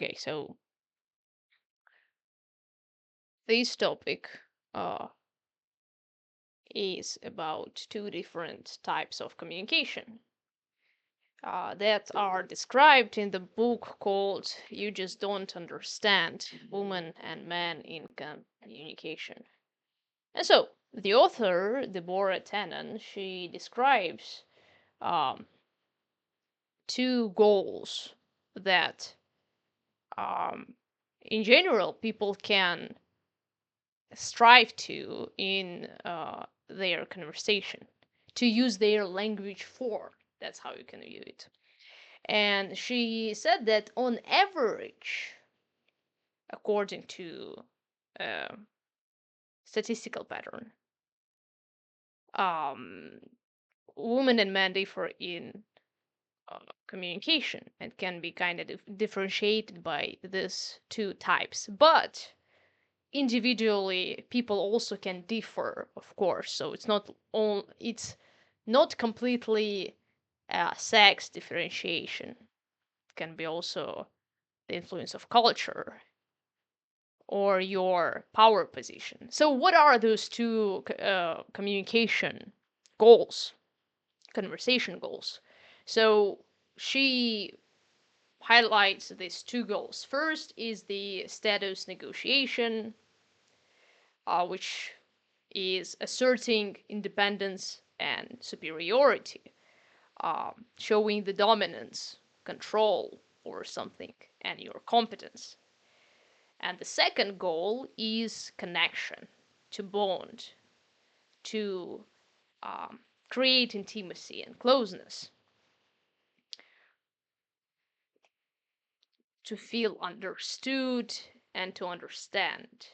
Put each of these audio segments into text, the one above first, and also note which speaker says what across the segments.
Speaker 1: Okay, so this topic uh, is about two different types of communication that are described in the book called You Just Don't Understand Women and Men in Communication. And so, the author, Deborah Tannen, she describes um, two goals that, um, in general, people can strive to in their conversation, to use their language for. That's how you can view it. And she said that on average, according to a statistical pattern, um, women and men differ in communication and can be kind of differentiated by these two types. But individually people also can differ, of course, so it's not completely sex differentiation. It can be also the influence of culture or your power position. So what are those two communication goals, conversation goals? So she highlights these two goals. First is the status negotiation, which is asserting independence and superiority, showing the dominance, control over something, and your competence. And the second goal is connection, to bond, to create intimacy and closeness, to feel understood and to understand.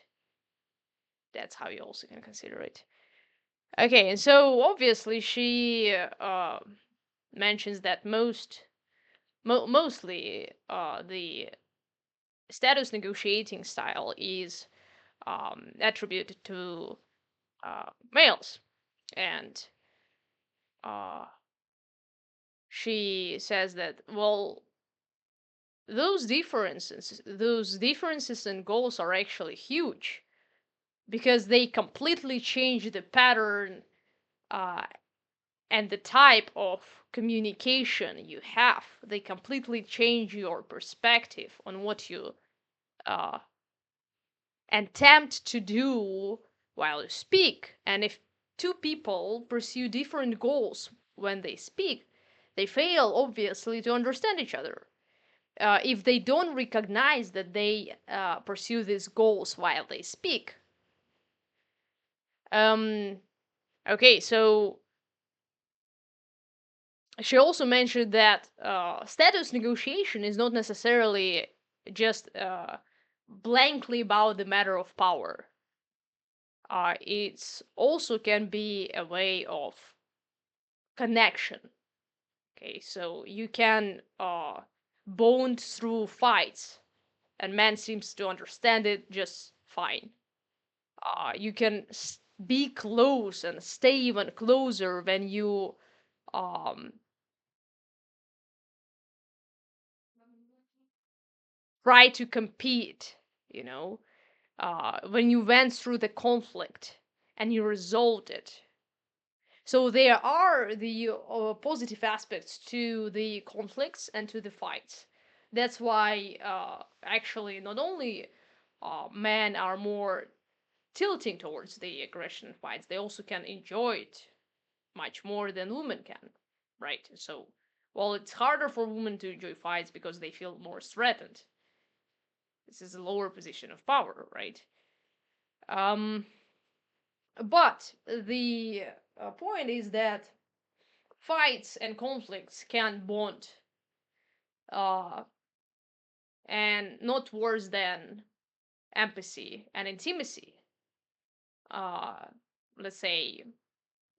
Speaker 1: That's how you also can consider it. Okay, and so obviously she mentions that mostly the status negotiating style is attributed to males, and uh, she says that, well, those differences and goals are actually huge because they completely change the pattern uh, and the type of communication you have. They completely change your perspective on what you uh, attempt to do while you speak. And if two people pursue different goals when they speak, they fail, obviously, to understand each other. If they don't recognize that they pursue these goals while they speak. Um, okay, so she also mentioned that status negotiation is not necessarily just blankly about the matter of power. It's also can be a way of connection. Okay, so you can bond through fights, and man seems to understand it just fine. You can be close and stay even closer when you um, try to compete. You know, when you went through the conflict and you resolved it. So there are the positive aspects to the conflicts and to the fights. That's why actually not only men are more tilting towards the aggression fights, they also can enjoy it much more than women can, right? So, well, it's harder for women to enjoy fights because they feel more threatened. This is a lower position of power, right? Um, but the point is that fights and conflicts can bond, uh, and not worse than empathy and intimacy. Uh, let's say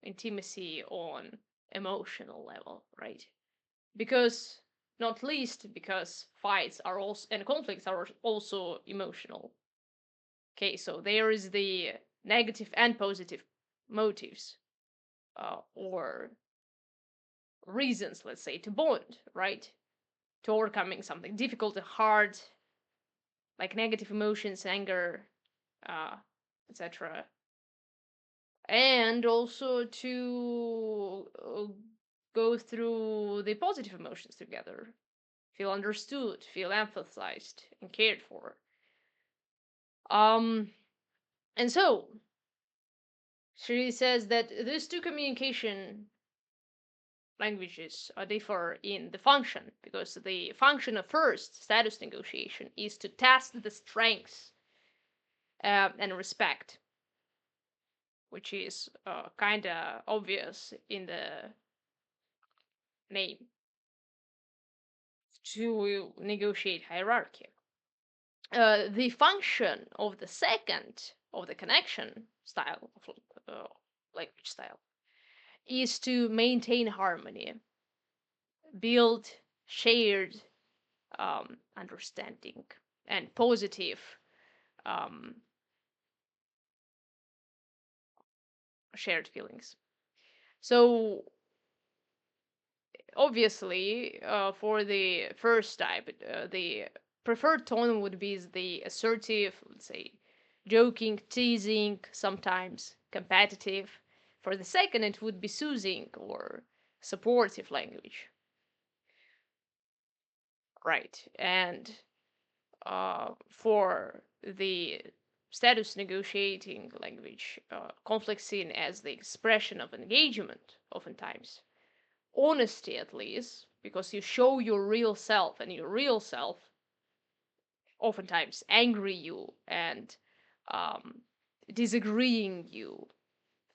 Speaker 1: intimacy on emotional level, right? Because not least because fights are also and conflicts are also emotional. Okay, so there is the negative and positive motives or reasons, let's say, to bond, right? To overcoming something difficult and hard. like negative emotions, anger, etc. And also to go through the positive emotions together, feel understood, feel empathized and cared for. Um, and so she says that these two communication languages differ in the function, because the function of first status negotiation is to test the strengths and respect, which is kind of obvious in the name, to negotiate hierarchy. The function of the second of the connection style of language style is to maintain harmony, build shared understanding and positive um, shared feelings. So obviously, for the first type, the preferred tone would be the assertive, let's say, joking, teasing, sometimes competitive. For the second, it would be soothing or supportive language. Right. And for the status negotiating language, conflict seen as the expression of engagement, oftentimes honesty at least, because you show your real self, and your real self oftentimes angry you and um, disagreeing you,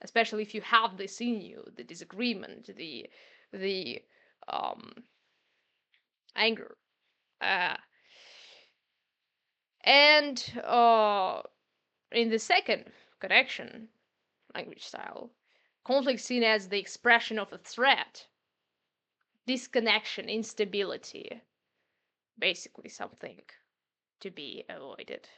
Speaker 1: especially if you have this in you, the disagreement, the um, anger. uh, and in the second connection language style, conflict seen as the expression of a threat, disconnection, instability, basically something to be avoided.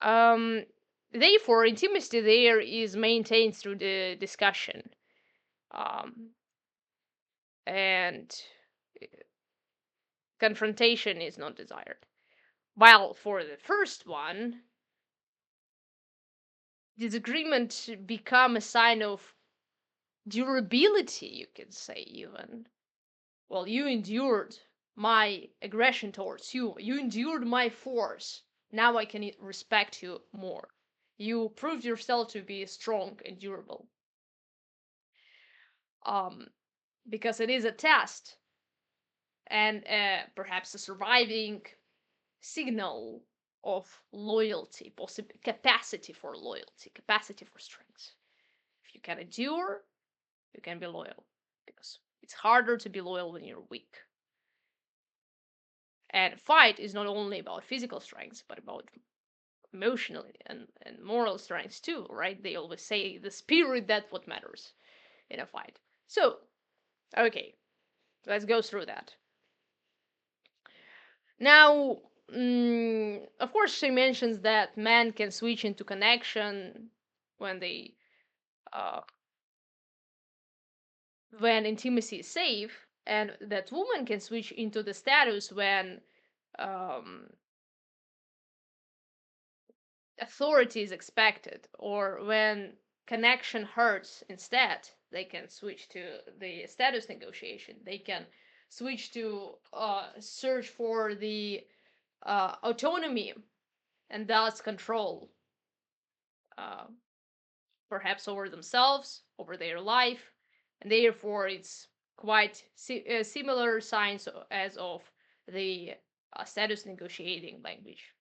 Speaker 1: Um, Therefore, intimacy there is maintained through the discussion, um, and confrontation is not desired. While for the first one, disagreement become a sign of durability, you can say, even. Well, you endured my aggression towards you. You endured my force. Now I can respect you more. You proved yourself to be strong and durable. Um, because it is a test and perhaps a surviving signal of loyalty, capacity for loyalty, capacity for strength. If you can endure, you can be loyal, because it's harder to be loyal when you're weak. And fight is not only about physical strength, but about emotional and moral strength too, right? They always say the spirit, that's what matters in a fight. So, okay, let's go through that. Now, of course, she mentions that men can switch into connection when they uh, when intimacy is safe, and that women can switch into the status when um, authority is expected, or when connection hurts instead. They can switch to the status negotiation. They can switch to search for the autonomy and thus control, uh, perhaps over themselves, over their life, and therefore it's quite similar signs as of the status negotiating language.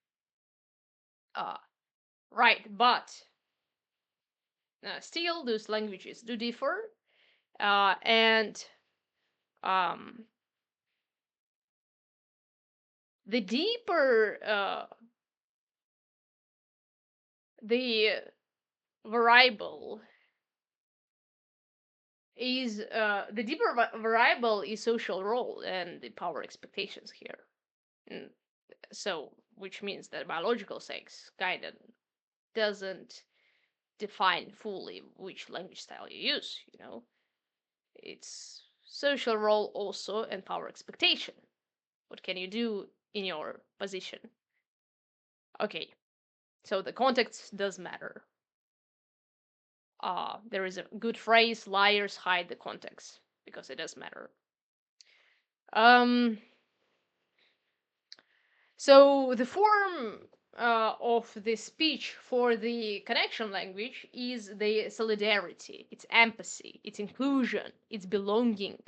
Speaker 1: Uh, right, but still, those languages do differ, and um, the deeper the variable is, the deeper variable is social role and the power expectations here. Mm, so, which means that biological sex kind of doesn't define fully which language style you use. It's social role also and power expectation. What can you do in your position? Okay, so the context does matter. There is a good phrase: liars hide the context, because it does matter. Um, so the form of the speech for the connection language is the solidarity, it's empathy, it's inclusion, it's belonging.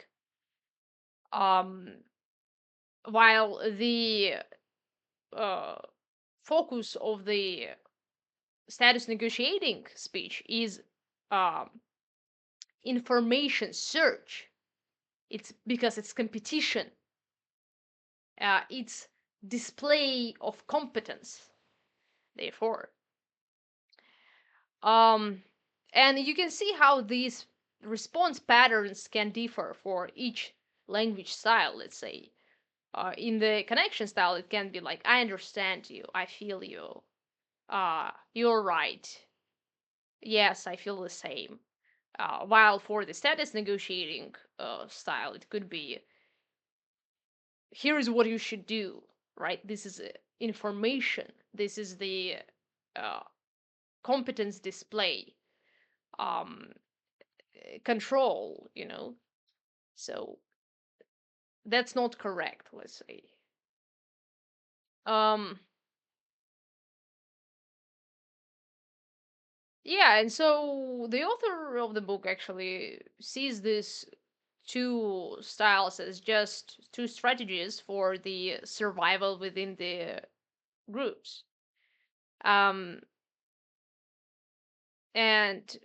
Speaker 1: Um, while the uh, focus of the status negotiating speech is um, information search. It's because it's competition. It's display of competence. Therefore, um, and you can see how these response patterns can differ for each language style. Let's say in the connection style, it can be like, "I understand you. I feel you. You're right. Yes, I feel the same." While for the status negotiating style, it could be, "Here is what you should do," right? This is information. This is the uh, competence display, um, control, So that's not correct, let's say. Um, yeah, and so the author of the book actually sees this two styles as just two strategies for the survival within the groups. Um, and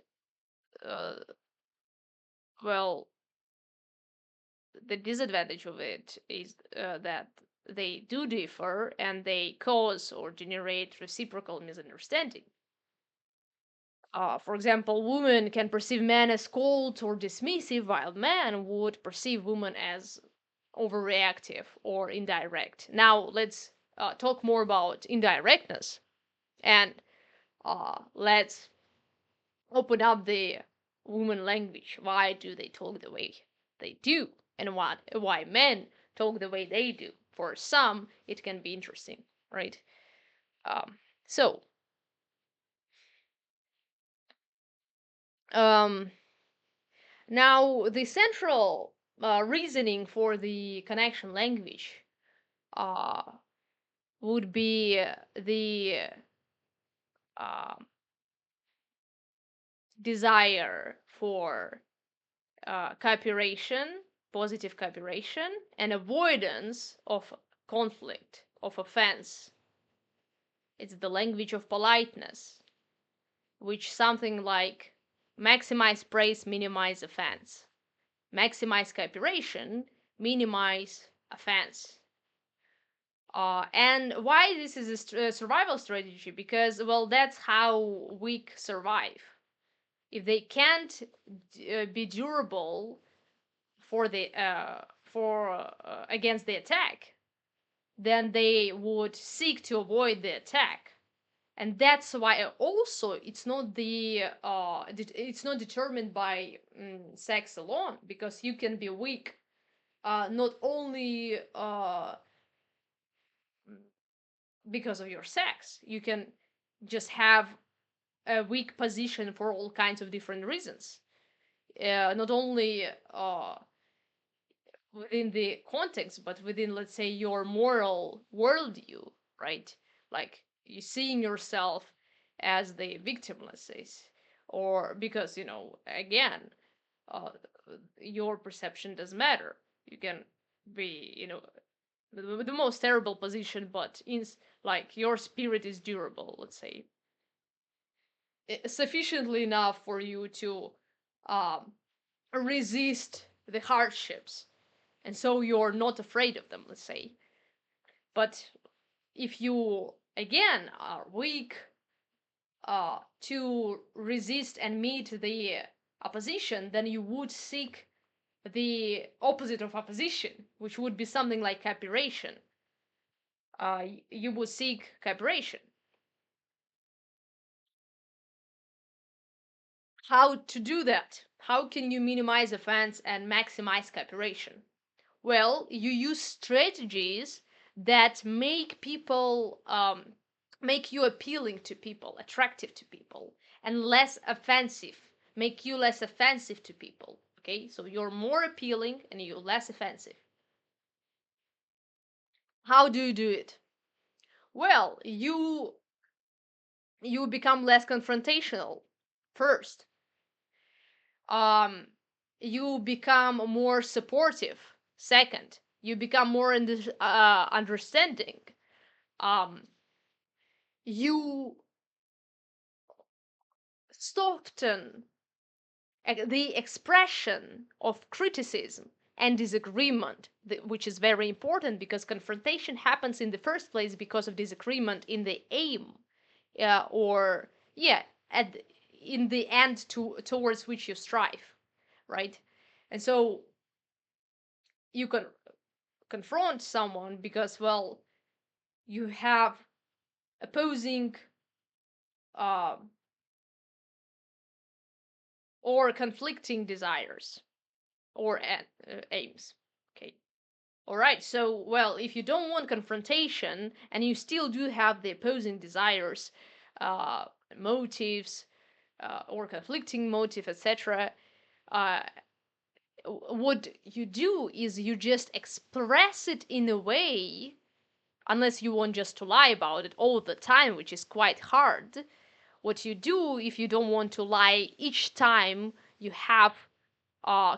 Speaker 1: uh, well, the disadvantage of it is that they do differ and they cause or generate reciprocal misunderstanding. For example, women can perceive men as cold or dismissive, while men would perceive women as overreactive or indirect. Now, let's talk more about indirectness, and let's open up the woman language. Why do they talk the way they do, and why men talk the way they do? For some, it can be interesting, right? Um, so, um, now the central reasoning for the connection language uh, would be the uh, desire for cooperation, positive cooperation, and avoidance of conflict, of offense. It's the language of politeness, which something like maximize praise, minimize offense, maximize cooperation, minimize offense. And why this is a survival strategy? Because, well, that's how weak survive. If they can't be durable for against the attack, then they would seek to avoid the attack. And that's why also it's not determined by sex alone, because you can be weak not only because of your sex. You can just have a weak position for all kinds of different reasons, not only within the context, but within, let's say, your moral worldview, right? Like you seeing yourself as the victim, let's say, or because, again, uh, your perception does matter. You can be, the most terrible position, but like your spirit is durable, let's say, sufficiently enough for you to um, resist the hardships, and so you're not afraid of them, let's say. But if you again are weak to resist and meet the opposition, then you would seek the opposite of opposition, which would be something like cooperation. You would seek cooperation. How to do that? How can you minimize offense and maximize cooperation? Well, you use strategies that make people make you appealing to people, attractive to people, and less offensive, make you less offensive to people. Okay, so you're more appealing and you're less offensive. How do you do it? Well, you become less confrontational first. um you become more supportive second. You become more understanding. You soften the expression of criticism and disagreement, which is very important because confrontation happens in the first place because of disagreement in the aim, or yeah, at in the end towards which you strive, right? And so you can confront someone because, well, you have opposing uh, or conflicting desires or aims. Okay. All right. So, well, if you don't want confrontation and you still do have the opposing desires, uh, motives, or conflicting motive, etc., uh, what you do is you just express it in a way, unless you want just to lie about it all the time, which is quite hard. What you do if you don't want to lie each time you have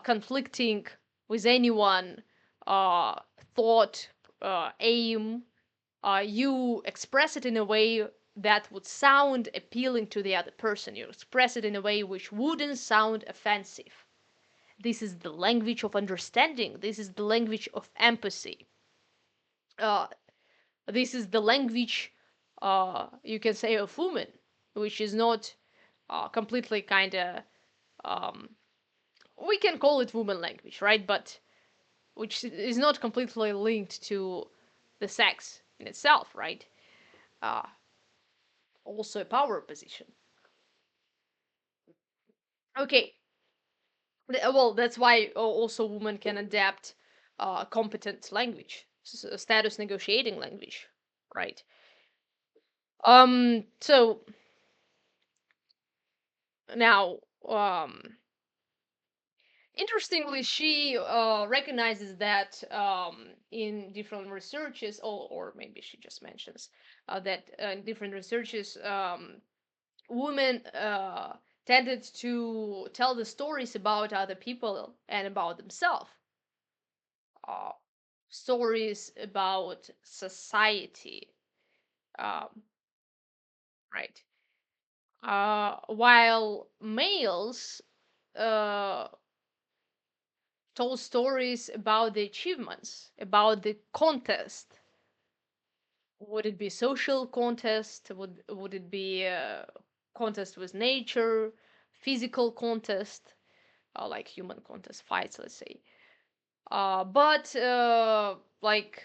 Speaker 1: conflicting with anyone uh, thought, aim, you express it in a way that would sound appealing to the other person. You express it in a way which wouldn't sound offensive. This is the language of understanding. This is the language of empathy. Uh, this is the language, you can say, of women, which is not completely kind of, um, we can call it woman language, right? But which is not completely linked to the sex in itself, right? Uh, Also a power position. Okay, well, that's why also women can adapt competent language, status negotiating language, right? So now, interestingly, she recognizes that in different researches, or maybe she just mentions that in different researches, women tended to tell the stories about other people and about themselves, uh, stories about society, um, right? While males uh, told stories about the achievements, about the contest. Would it be social contest? Would it be a contest with nature, physical contest, like human contest fights, let's say? But like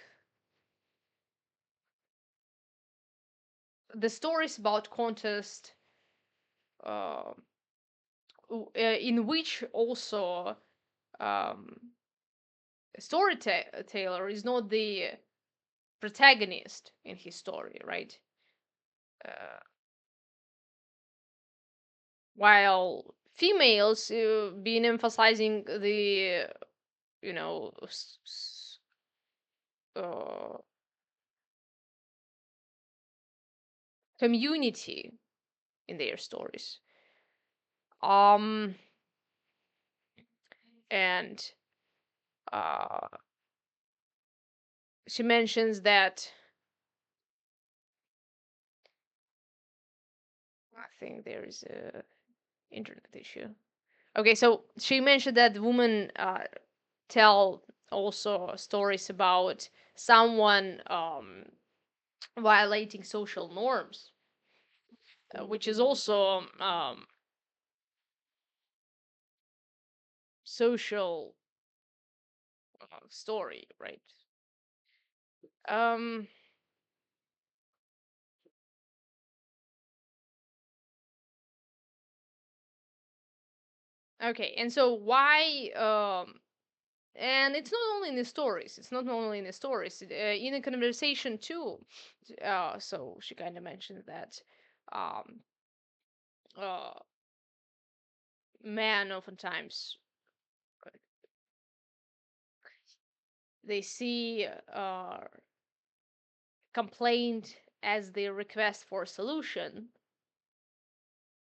Speaker 1: the stories about contest, uh, in which also um, storyteller is not the protagonist in his story, right? Uh, while females been emphasizing the, you know, uh, community in their stories. Um, and uh, she mentions that, I think there is a internet issue. Okay, so she mentioned that women tell also stories about someone violating social norms, which is also social story, right? Um, okay, and so why And it's not only in the stories. It's not only in the stories. In a conversation too. So she kind of mentioned that um, uh, men oftentimes they see complaint as the request for a solution,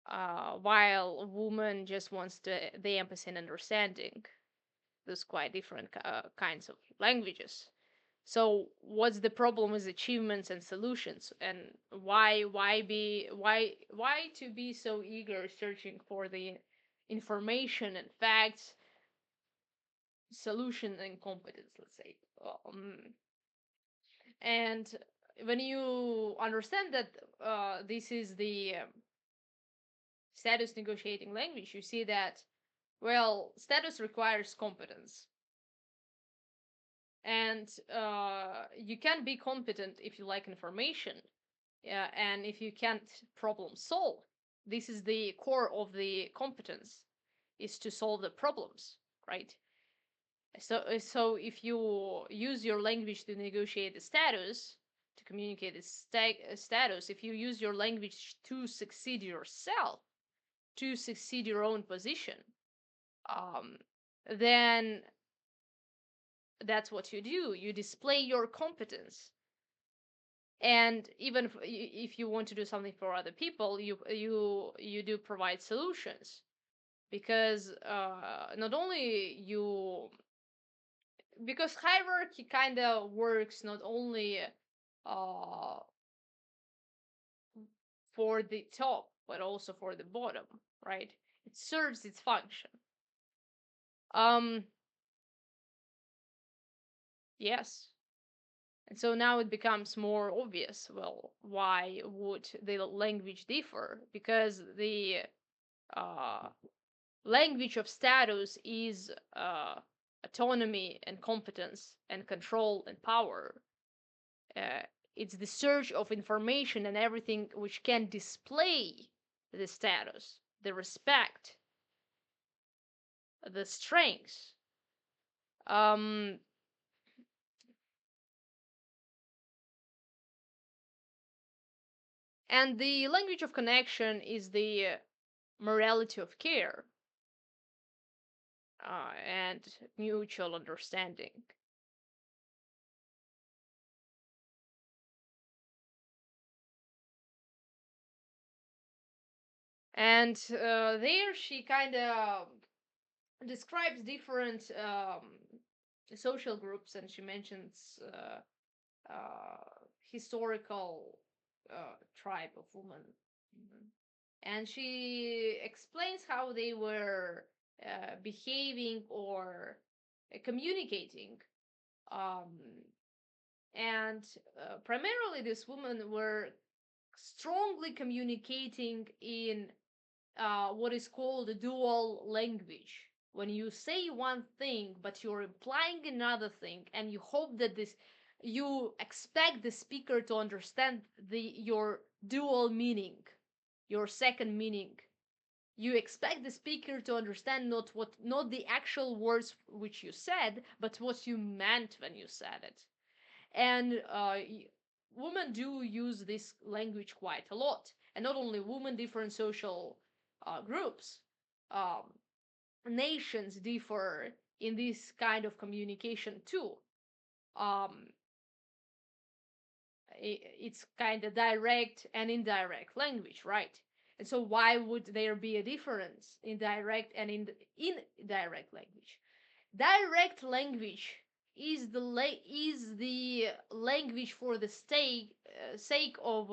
Speaker 1: while a woman just wants the empathy and understanding. There's quite different kinds of languages. So what's the problem with achievements and solutions, and why to be so eager searching for the information and facts, solution and competence, let's say. And when you understand that this is the status negotiating language, you see that, well, status requires competence. And you can be competent if you like information, and if you can't problem solve. This is the core of the competence, is to solve the problems, right? So if you use your language to negotiate the status, to communicate the status, if you use your language to succeed yourself, to succeed your own position, um, then that's what you do. You display your competence. And even if you want to do something for other people, you do provide solutions, because not only you, because hierarchy kind of works not only uh, for the top but also for the bottom, right? It serves its function. um yes. And so now it becomes more obvious, well, why would the language differ? Because the uh, language of status is autonomy and competence and control and power. Uh, it's the search of information and everything which can display the status, the respect, the strengths. Um, and the language of connection is the morality of care and mutual understanding. And there she kind of describes different social groups, and she mentions historical tribe of women. Mhm. And she explains how they were behaving or communicating. Um, and primarily, these women were strongly communicating in what is called a dual language. When you say one thing, but you're implying another thing, and you hope that this, you expect the speaker to understand your dual meaning, your second meaning. You expect the speaker to understand not the actual words which you said, but what you meant when you said it. And women do use this language quite a lot, and not only women, different social groups, um, nations differ in this kind of communication too. um, it's kind of direct and indirect language, right? And so why would there be a difference in direct and in indirect language? Direct language is the language for the sake of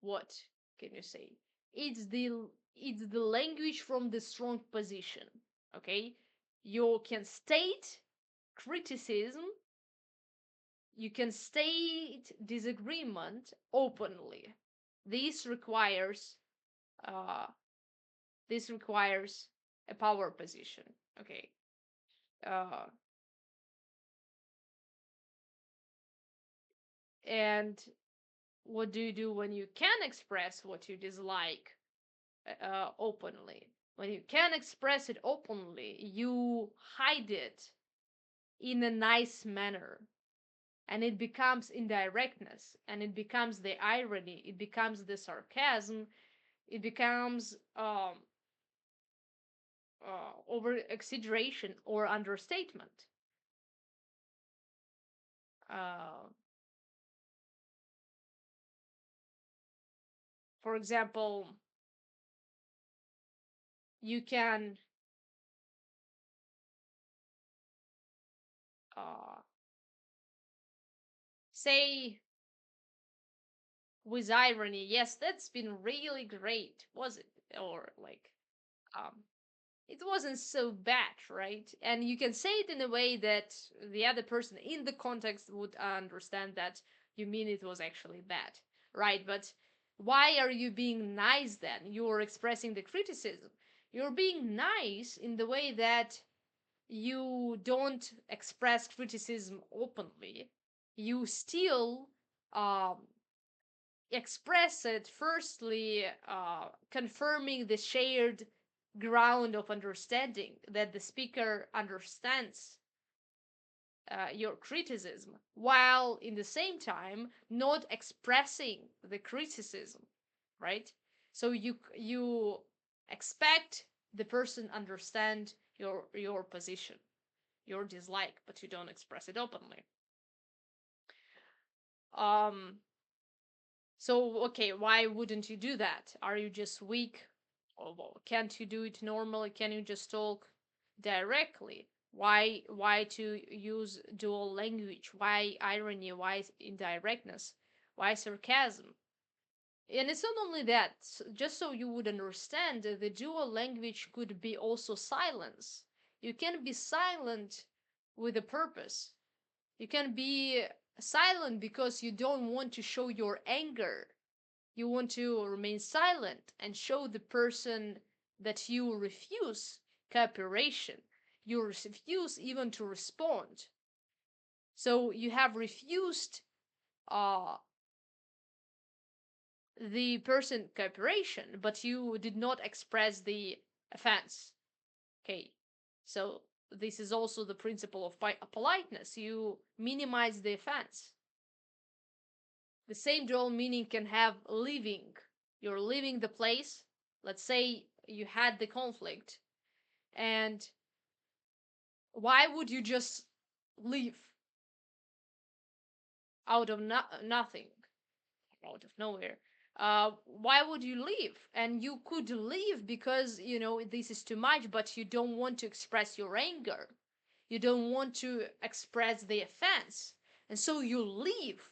Speaker 1: what can you say? It's the language from the strong position. Okay, you can state criticism, you can state disagreement openly. This requires uh, this requires a power position. Okay. uh, and what do you do when you can express what you dislike openly? When you can express it openly, you hide it in a nice manner, and it becomes indirectness, and it becomes the irony, it becomes the sarcasm, it becomes over exaggeration or understatement. Uh, for example, you can uh, say with irony, yes, that's been really great, was it? Or like, um, it wasn't so bad, right? And you can say it in a way that the other person in the context would understand that you mean it was actually bad, right? But why are you being nice then? You're expressing the criticism. You're being nice in the way that you don't express criticism openly. You still um, express it, firstly confirming the shared ground of understanding, that the speaker understands your criticism, while in the same time not expressing the criticism, right? So you expect the person understand your position, your dislike, but you don't express it openly. um So, okay, why wouldn't you do that? Are you just weak? Or well, can't you do it normally? Can you just talk directly? Why to use dual language? Why irony? Why indirectness? Why sarcasm? And it's not only that, just so you would understand, the dual language could be also silence. You can be silent with a purpose. You can be silent because you don't want to show your anger. You want to remain silent and show the person that you refuse cooperation. You refuse even to respond. So you have refused uh, the person cooperation, but you did not express the offense. Okay, so this is also the principle of politeness. You minimize the offense. The same dual meaning can have leaving. You're leaving the place. Let's say you had the conflict, and why would you just leave out of nothing, out of nowhere? Why would you leave? And you could leave because this is too much, but you don't want to express your anger. You don't want to express the offense, and so you leave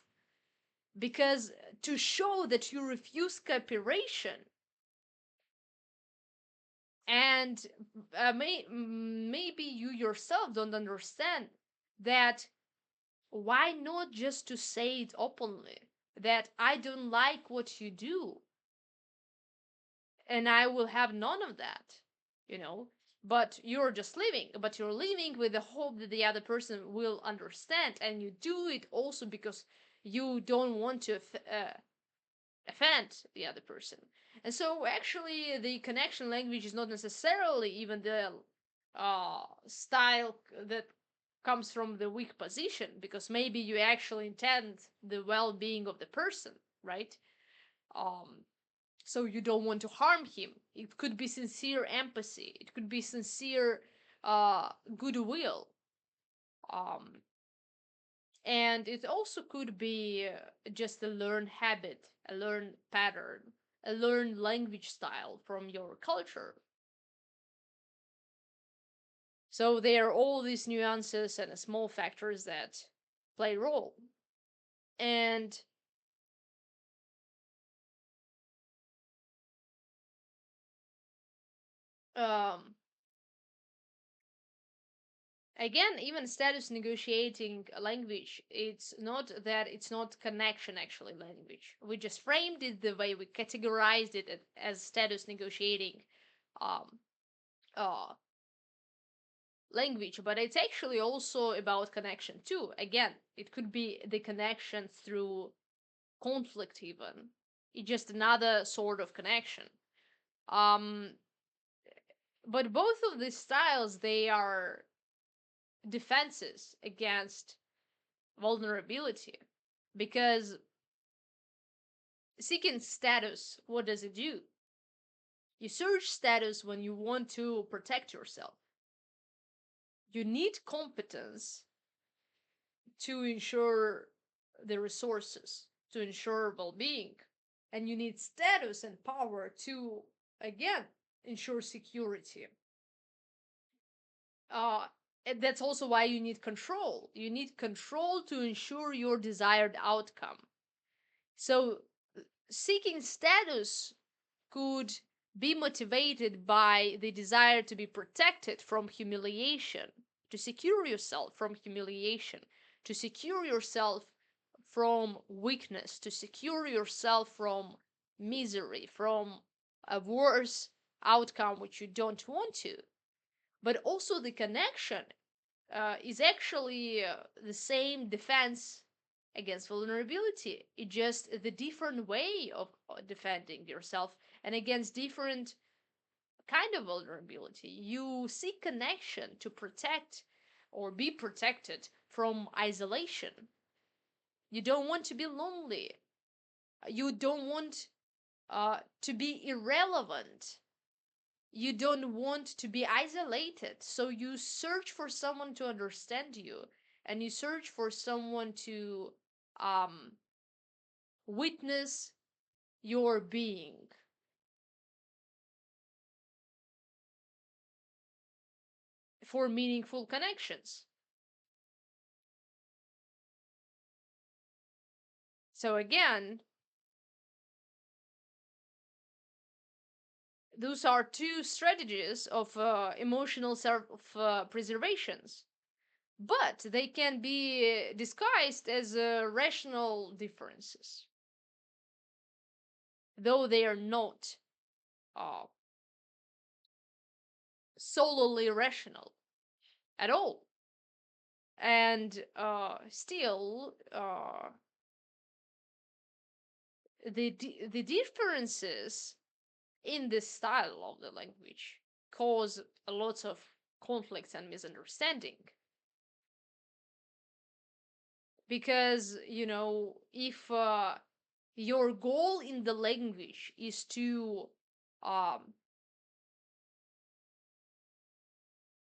Speaker 1: because to show that you refuse cooperation. And maybe you yourself don't understand that. Why not just to say it openly that I don't like what you do, and I will have none of that, you know? But you're just leaving, but you're leaving with the hope that the other person will understand, and you do it also because you don't want to offend the other person. And so actually the connection language is not necessarily even the style that comes from the weak position, because maybe you actually intend the well-being of the person, right? um so you don't want to harm him. It could be sincere empathy, it could be sincere goodwill. um and it also could be just a learned habit, a learned pattern, a learned language style from your culture. So there are all these nuances and small factors that play a role. And um, again, even status negotiating language, it's not that it's not connection actually language. We just framed it the way we categorized it as status negotiating um, uh, language, but it's actually also about connection too. Again, it could be the connection through conflict even. It's just another sort of connection. Um, but both of these styles, they are defenses against vulnerability, because seeking status, what does it do? You search status when you want to protect yourself. You need competence to ensure the resources, to ensure well-being, and you need status and power to, again, ensure security. uh and that's also why you need control. You need control to ensure your desired outcome. So seeking status could be motivated by the desire to be protected from humiliation, to secure yourself from humiliation, to secure yourself from weakness, to secure yourself from misery, from a worse outcome which you don't want to. But also, the connection is actually the same defense against vulnerability. It's just the different way of defending yourself, and against different kind of vulnerability. You seek connection to protect or be protected from isolation. You don't want to be lonely. You don't want to be irrelevant. You don't want to be isolated. So you search for someone to understand you, and you search for someone to um, witness your being. For meaningful connections. So again, those are two strategies of emotional self preservations, but they can be disguised as rational differences, though they are not uh, solely rational at all. And still, the differences in the style of the language cause a lot of conflicts and misunderstanding, because if your goal in the language is to um,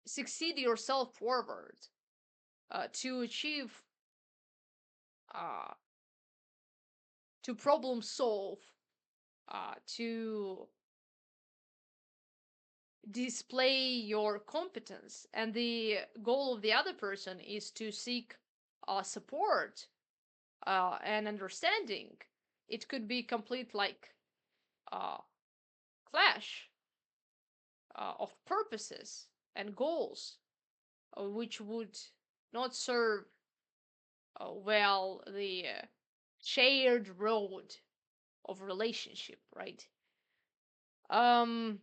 Speaker 1: succeed yourself forward, to achieve, uh, to problem solve, to display your competence, and the goal of the other person is to seek support and understanding, it could be complete like uh, clash of purposes and goals, which would not serve well the shared road of relationship, right? um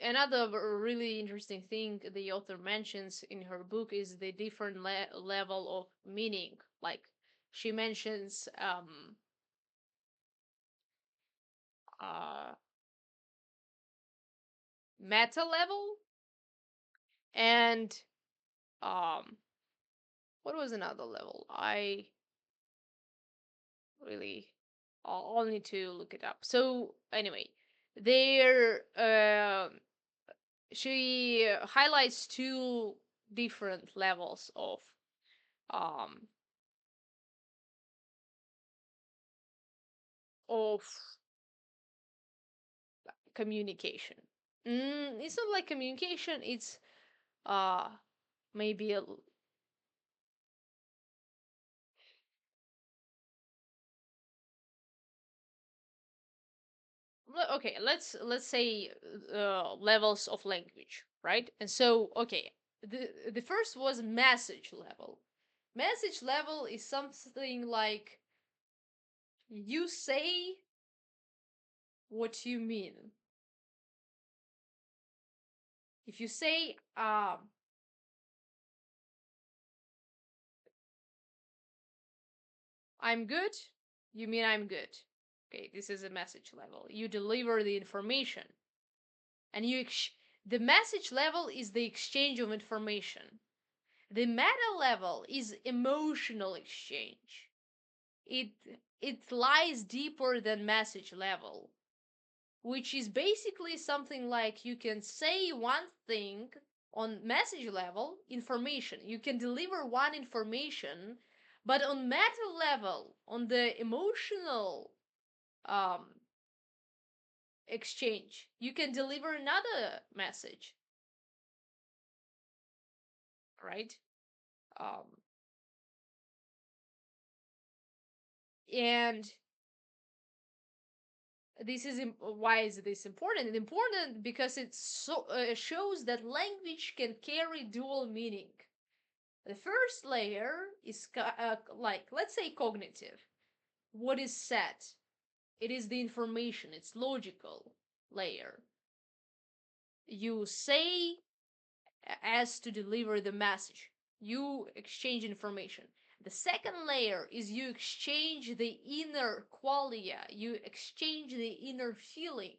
Speaker 1: Another really interesting thing the author mentions in her book is the different level of meaning. Like, she mentions uh meta level, and um what was another level? I really, I'll need to look it up. So anyway, there she highlights two different levels um of communication. It's not like communication, it's uh maybe okay, let's say levels of language, right? And so, okay, the first was message level. Message level is something like you say what you mean. If you say, I'm good, you mean I'm good. Okay, this is a message level. You deliver the information, and the message level is the exchange of information. The meta level is emotional exchange. It it lies deeper than message level, which is basically something like you can say one thing on message level, information. You can deliver one information, but on meta level, on the emotional um, exchange, you can deliver another message, right? Um, and this is why is this important? It's important because it shows that language can carry dual meaning. The first layer is like, let's say, cognitive. What is said? It is the information, it's logical layer. You say as to deliver the message. You exchange information. The second layer is you exchange the inner qualia, you exchange the inner feeling,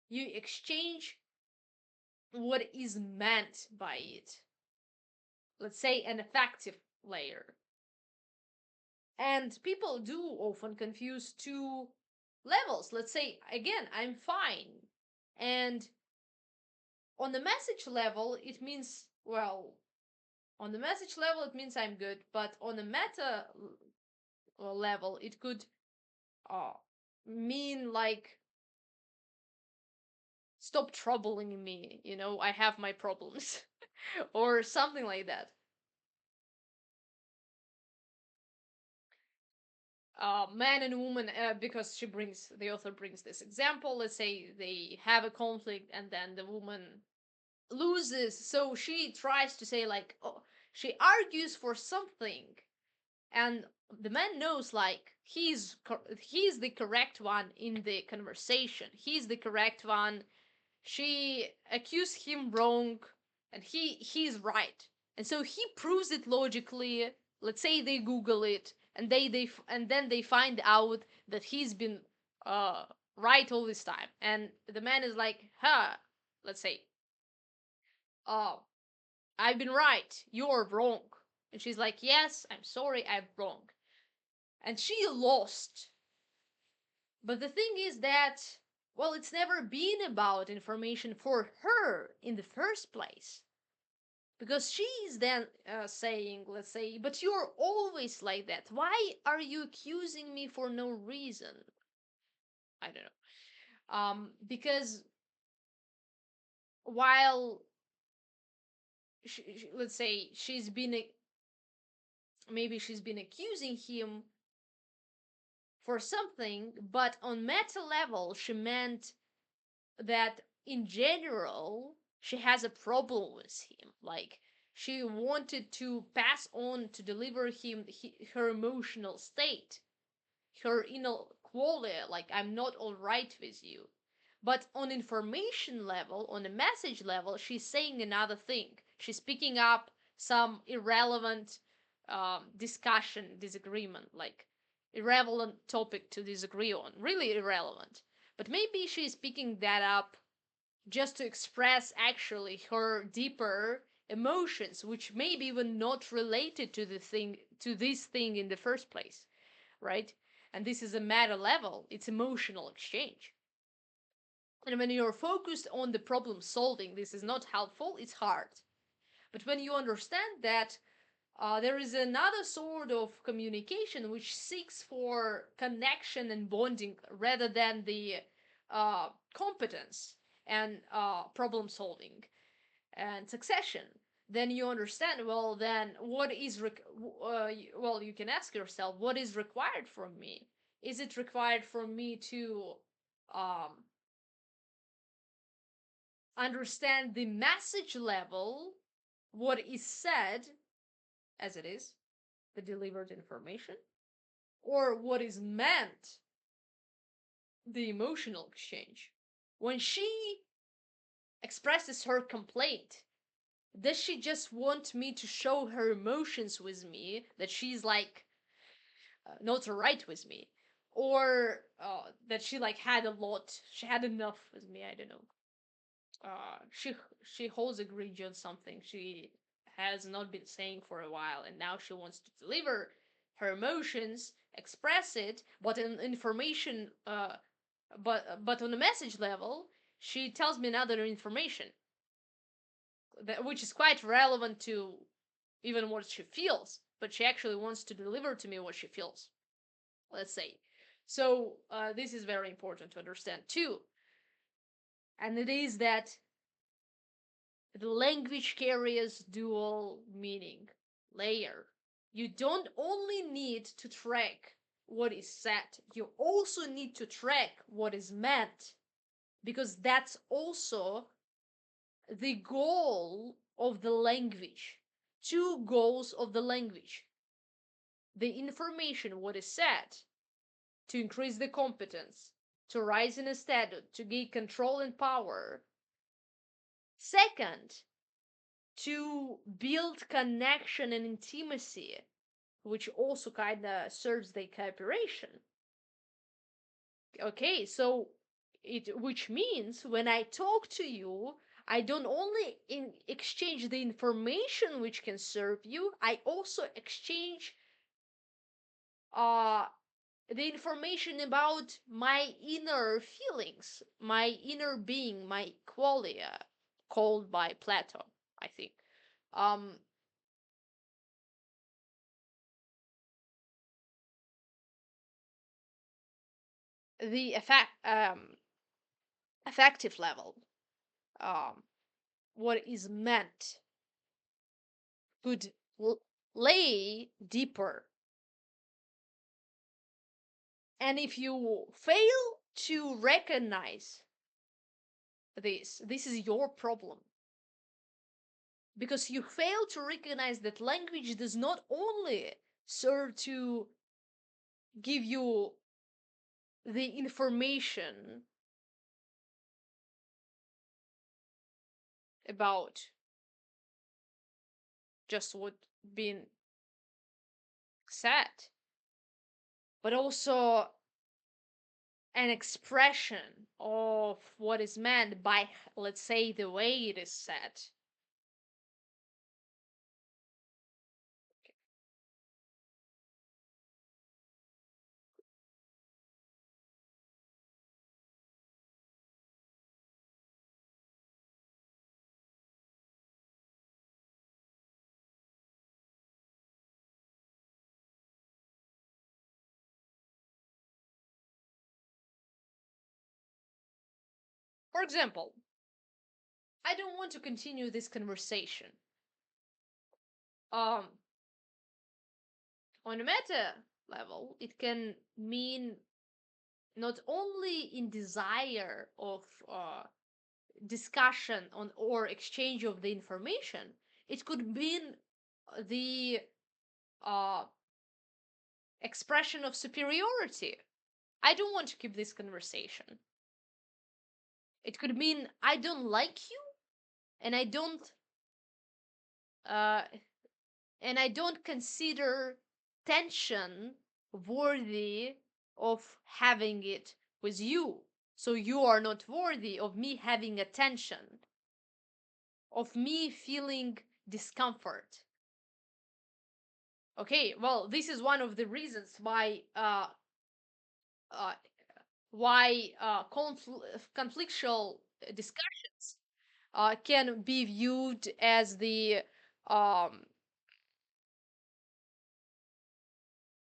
Speaker 1: you exchange what is meant by it. Let's say an affective layer. And people do often confuse two levels. Let's say, again, I'm fine. And on the message level, it means, well, on the message level, it means I'm good. But on the meta level, it could uh, mean like, stop troubling me, I have my problems, or something like that. Man and woman, because the author brings this example. Let's say they have a conflict, and then the woman loses, so she tries to say like, oh, she argues for something, and the man knows like he's the correct one in the conversation. He's the correct one. She accused him wrong, and he's right, and so he proves it logically. Let's say they Google it, and and then they find out that he's been uh right all this time, and the man is like, huh, let's say, uh I've been right, you're wrong. And she's like, yes, I'm sorry, I'm wrong. And she lost. But the thing is that, well, it's never been about information for her in the first place. Because she's then saying, let's say, but you're always like that. Why are you accusing me for no reason? I don't know. Because while, let's say, maybe she's been accusing him for something, but on meta level, she meant that in general, she has a problem with him. Like, she wanted to pass on to deliver him her emotional state, her inner quality, like, I'm not all right with you. But on information level, on a message level, she's saying another thing. She's picking up some irrelevant discussion, disagreement, like irrelevant topic to disagree on, really irrelevant. But maybe she's picking that up just to express actually her deeper emotions, which may be even not related to this thing in the first place, right? And this is a meta level, it's emotional exchange. And when you're focused on the problem solving, this is not helpful, it's hard. But when you understand that there is another sort of communication which seeks for connection and bonding rather than the competence and problem solving and succession, then you understand, well, then well, you can ask yourself, what is required from me? Is it required from me to um, understand the message level, what is said as it is, the delivered information, or what is meant, the emotional exchange. When she expresses her complaint, does she just want me to show her emotions with me, that she's like not right with me, or that she like had a lot, she had enough with me, I don't know. She holds a grudge on something she has not been saying for a while, and now she wants to deliver her emotions, express it, but in information, but on a message level, she tells me another information which is quite relevant to even what she feels, but she actually wants to deliver to me what she feels, let's say. So this is very important to understand too, and it is that the language carries dual meaning layer. You don't only need to track what is said, you also need to track what is meant, because that's also the goal of the language. Two goals of the language: the information, what is said, to increase the competence, to rise in a status, to gain control and power. Second, to build connection and intimacy, which also kind of serves the cooperation. Okay, so which means when I talk to you, I don't only exchange the information which can serve you, I also exchange uh the information about my inner feelings, my inner being, my qualia, called by Plato, I think. Um, the effective level, um, what is meant, could lay deeper. And if you fail to recognize this is your problem. Because you fail to recognize that language does not only serve to give you the information about just what been said, but also an expression of what is meant by, let's say, the way it is said. For example, I don't want to continue this conversation. Um, on a meta level, it can mean not only in desire of discussion on or exchange of the information, it could mean the uh, expression of superiority. I don't want to keep this conversation. It could mean I don't like you, and uh, I don't consider tension worthy of having it with you. So you are not worthy of me having attention, of me feeling discomfort. Okay, well, this is one of the reasons uh, conflictual discussions can be viewed as the um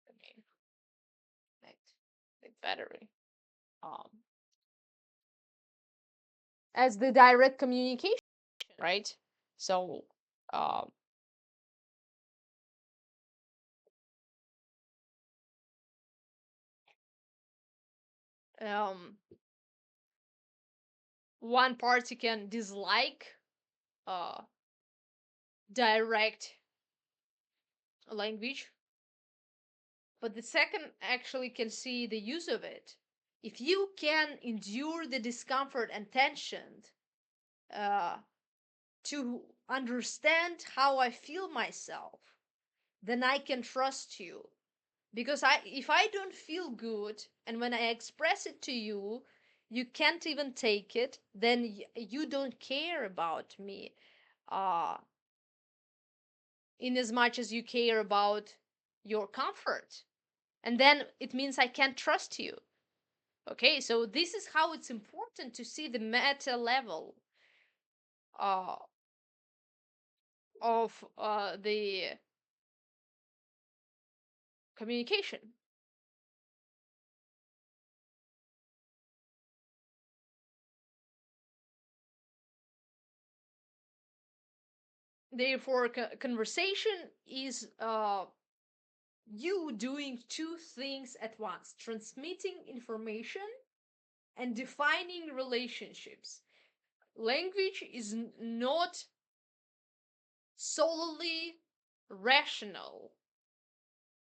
Speaker 1: okay, the battery um as the direct communication, right? So um um one party can dislike uh, direct language, but the second actually can see the use of it. If you can endure the discomfort and tension uh, to understand how I feel myself, then I can trust you. Because if I don't feel good and when I express it to you, you can't even take it, then you don't care about me in as much as you care about your comfort. And then it means I can't trust you. Okay, so this is how it's important to see the meta level uh, of the communication. Therefore, conversation is you doing two things at once: transmitting information and defining relationships. Language is not solely rational,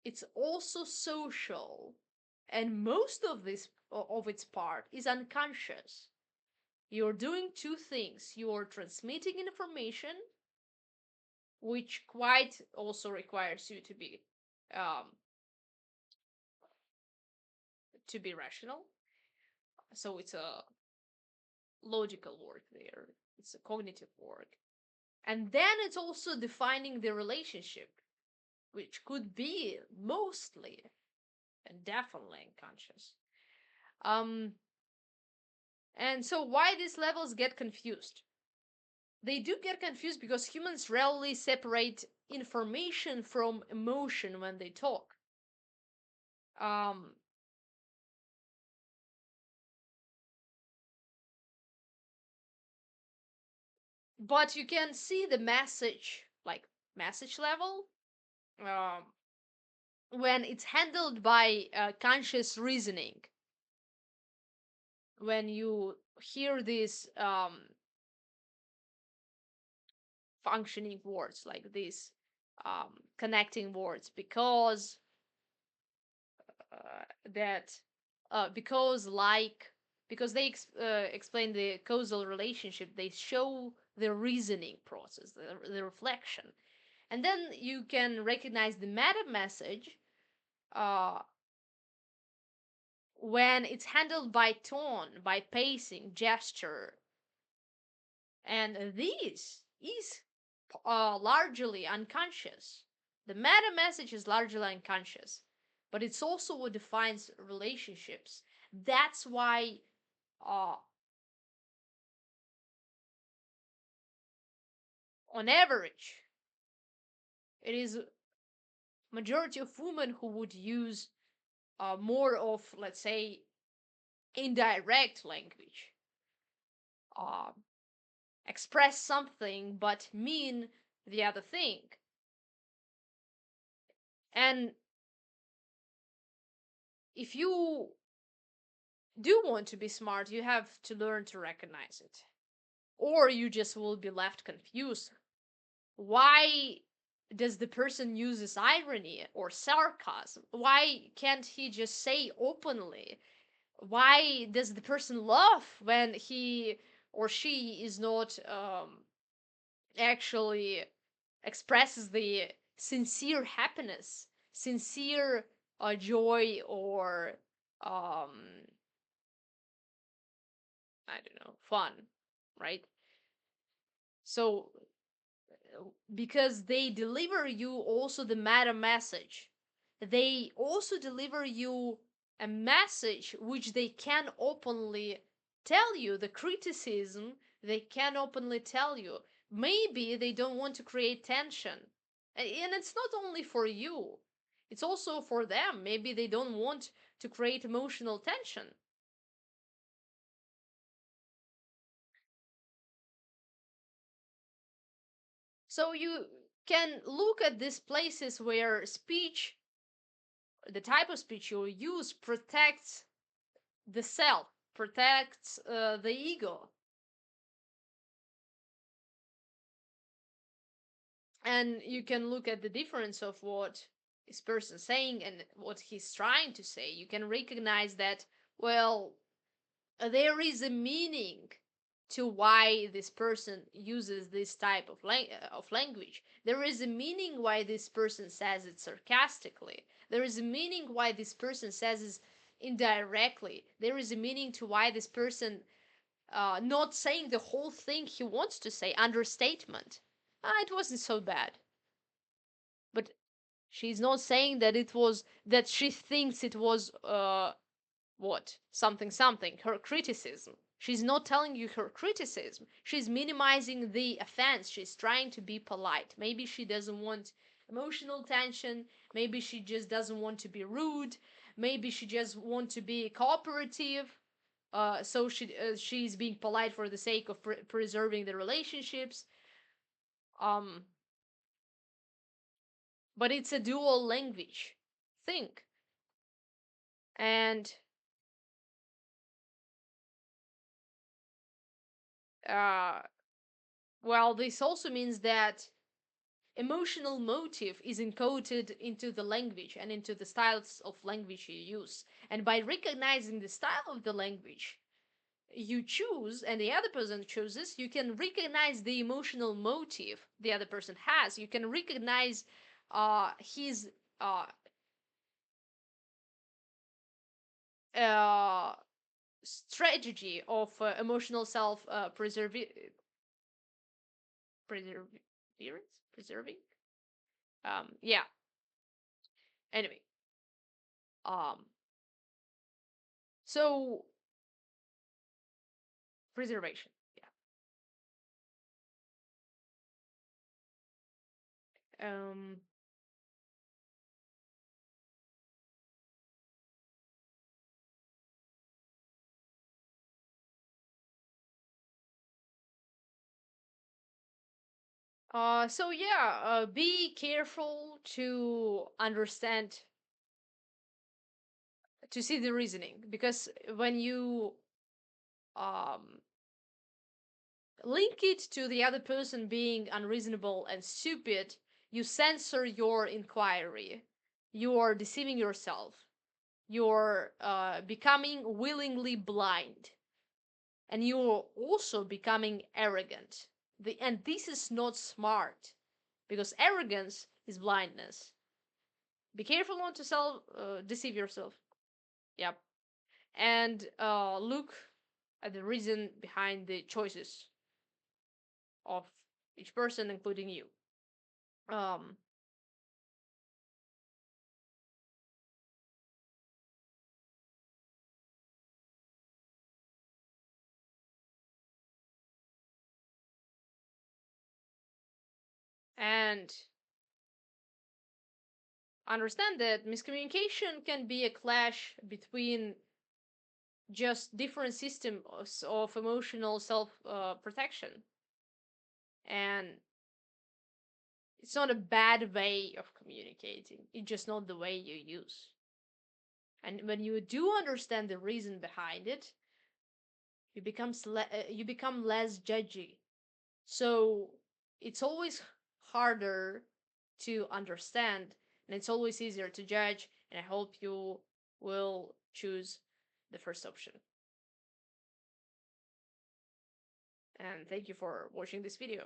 Speaker 1: it's also social, and most of this of its part is unconscious. You're doing two things: you're transmitting information, which quite also requires you um, to be rational. So it's a logical work there. It's a cognitive work. And then it's also defining the relationship, which could be mostly and definitely unconscious. Um, and so why these levels get confused? They do get confused because humans rarely separate information from emotion when they talk. Um, but you can see the message, like message level, um, when it's handled by conscious reasoning. When you hear these functioning words like these connecting words, because that because like because they explain the causal relationship, they show the reasoning process, the reflection, and then you can recognize the meta message uh, when it's handled by tone, by pacing, gesture, and this is largely unconscious. The meta message is largely unconscious, but it's also what defines relationships. That's why, uh, on average, it is majority of women who would use more of, let's say, indirect language, uh, express something but mean the other thing. And if you do want to be smart, you have to learn to recognize it. Or you just will be left confused. Why does the person uses irony or sarcasm? Why can't he just say openly? Why does the person laugh when he or she is not actually expresses the sincere happiness, sincere joy, or I don't know, fun, right? So because they deliver you also the meta message, they also deliver you a message which they can openly tell you, the criticism they can openly tell you. Maybe they don't want to create tension, and it's not only for you, it's also for them. Maybe they don't want to create emotional tension. So you can look at these places where speech, the type of speech you use, protects the self, protects the ego. And you can look at the difference of what this person saying and what he's trying to say. You can recognize that, well, there is a meaning to why this person uses this type of language. There is a meaning why this person says it sarcastically. There is a meaning why this person says it indirectly. There is a meaning to why this person not saying the whole thing he wants to say, understatement. It wasn't so bad. But she's not saying that it was, that she thinks it was what? Something something, her criticism. She's not telling you her criticism. She's minimizing the offense. She's trying to be polite. Maybe she doesn't want emotional tension. Maybe she just doesn't want to be rude. Maybe she just want to be cooperative. So she's being polite for the sake of preserving the relationships. Um, but it's a dual language thing. And uh, well, this also means that emotional motive is encoded into the language and into the styles of language you use. And by recognizing the style of the language you choose and the other person chooses, you can recognize the emotional motive the other person has. You can recognize his uh, uh, strategy of emotional self preserving. Yeah. Anyway, um, so preservation. Yeah. So yeah, be careful to understand, to see the reasoning, because when you um link it to the other person being unreasonable and stupid, you censor your inquiry. You're deceiving yourself. You're becoming willingly blind, and you're also becoming arrogant. And this is not smart, because arrogance is blindness. Be careful not to deceive yourself. Yep. And look at the reason behind the choices of each person, including you. Um, and understand that miscommunication can be a clash between just different systems of emotional self protection. And it's not a bad way of communicating, it's just not the way you use. And when you do understand the reason behind it, you become less judgy. So it's always harder to understand, and it's always easier to judge. And I hope you will choose the first option. And thank you for watching this video.